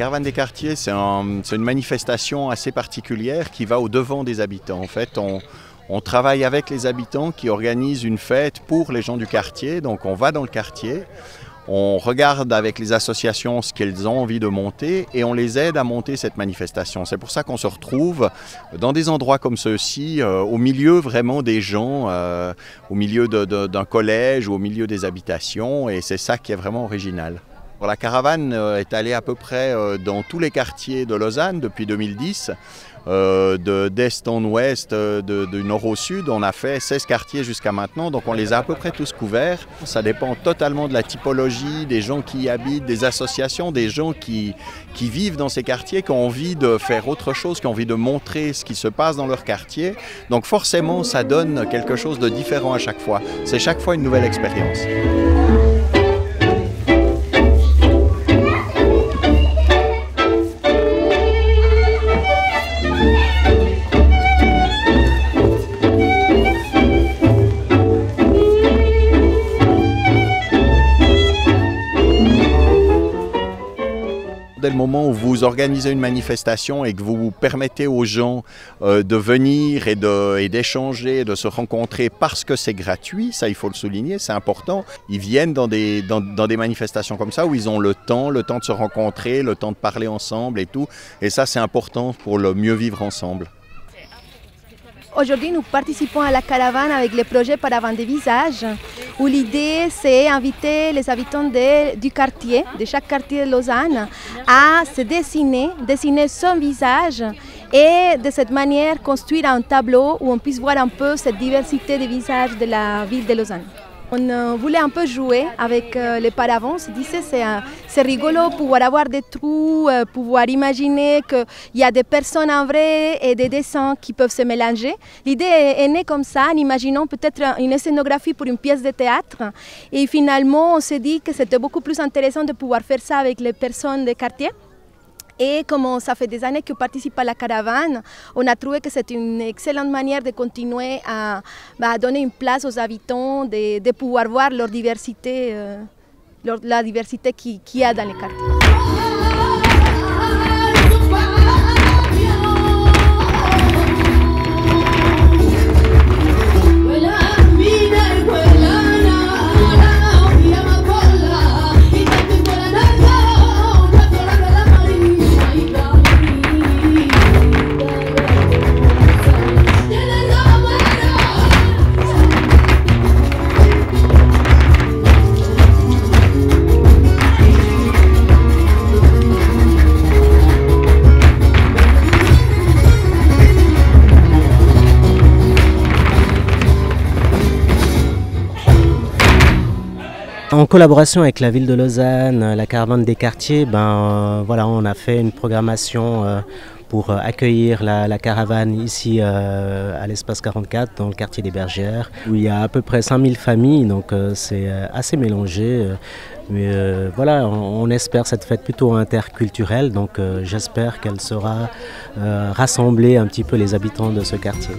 caravane des quartiers, c'est une manifestation assez particulière qui va au-devant des habitants. En fait, on travaille avec les habitants qui organisent une fête pour les gens du quartier. Donc on va dans le quartier, on regarde avec les associations ce qu'elles ont envie de monter et on les aide à monter cette manifestation. C'est pour ça qu'on se retrouve dans des endroits comme ceux-ci, au milieu vraiment des gens, au milieu d'un collège ou au milieu des habitations, et c'est ça qui est vraiment original. La caravane est allée à peu près dans tous les quartiers de Lausanne depuis 2010. D'est en ouest, du nord au sud, on a fait 16 quartiers jusqu'à maintenant, donc on les a à peu près tous couverts. Ça dépend totalement de la typologie, des gens qui y habitent, des associations, des gens qui vivent dans ces quartiers, qui ont envie de faire autre chose, qui ont envie de montrer ce qui se passe dans leur quartier. Donc forcément, ça donne quelque chose de différent à chaque fois. C'est chaque fois une nouvelle expérience. Dès le moment où vous organisez une manifestation et que vous permettez aux gens de venir et d'échanger, de se rencontrer parce que c'est gratuit, ça il faut le souligner, c'est important. Ils viennent dans des manifestations comme ça où ils ont le temps de se rencontrer, le temps de parler ensemble et tout. Et ça c'est important pour le mieux vivre ensemble. Aujourd'hui, nous participons à la caravane avec le projet Paravane des visages, où l'idée c'est inviter les habitants du quartier, de chaque quartier de Lausanne, à se dessiner son visage et de cette manière construire un tableau où on puisse voir un peu cette diversité de visages de la ville de Lausanne. On voulait un peu jouer avec les paravents, on se disait c'est rigolo pouvoir avoir des trous, pouvoir imaginer qu'il y a des personnes en vrai et des dessins qui peuvent se mélanger. L'idée est née comme ça, en imaginant peut-être une scénographie pour une pièce de théâtre. Et finalement, on s'est dit que c'était beaucoup plus intéressant de pouvoir faire ça avec les personnes des quartiers. Et comme ça fait des années qu'on participe à la caravane, on a trouvé que c'était une excellente manière de continuer à donner une place aux habitants, de pouvoir voir leur diversité, la diversité qu'il y a dans les quartiers. En collaboration avec la ville de Lausanne, la caravane des quartiers, voilà, on a fait une programmation pour accueillir la caravane ici à l'espace 44 dans le quartier des Bergères, où il y a à peu près 5000 familles, donc c'est assez mélangé. Mais voilà, on espère cette fête plutôt interculturelle, donc j'espère qu'elle saura rassembler un petit peu les habitants de ce quartier.